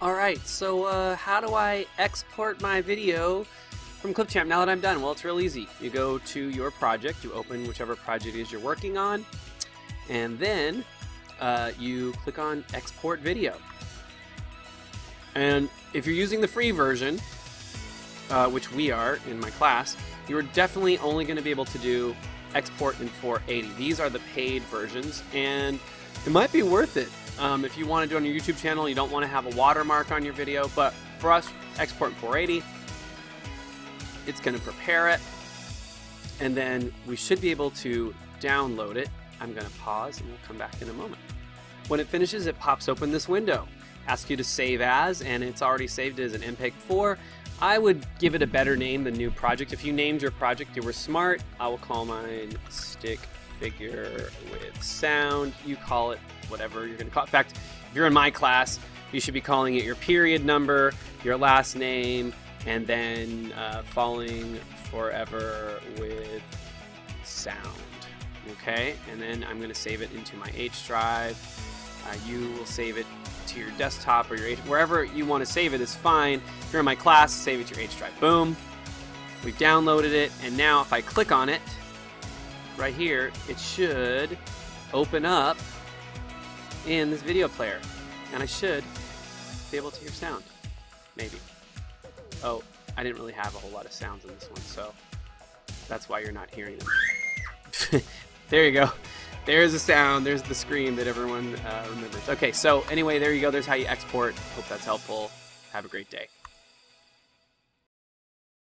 Alright, so how do I export my video from Clipchamp now that I'm done? Well, it's real easy. You go to your project, you open whichever project it is you're working on, and then you click on Export Video. And if you're using the free version, which we are in my class, you are definitely only going to be able to do export in 480. These are the paid versions, and it might be worth it. If you want to do it on your YouTube channel, you don't want to have a watermark on your video, but for us, export in 480, it's going to prepare it, and then we should be able to download it. I'm going to pause, and we'll come back in a moment. When it finishes, it pops open this window, asks you to save as, and it's already saved as an MPEG-4. I would give it a better name than new project. If you named your project, you were smart. I will call mine Stick Figure with Sound. You call it whatever you're going to call it. In fact, if you're in my class, you should be calling it your period number, your last name, and then Falling Forever with Sound. Okay, and then I'm going to save it into my H drive. You will save it to your desktop or your H, wherever you want to save it is fine. If you're in my class, save it to your H drive. Boom. We've downloaded it, and now if I click on it, right here, it should open up in this video player, and I should be able to hear sound. Maybe. Oh, I didn't really have a whole lot of sounds in this one, so that's why you're not hearing them. There you go. There's the sound. There's the screen that everyone remembers. Okay, so anyway, there you go. There's how you export. Hope that's helpful. Have a great day.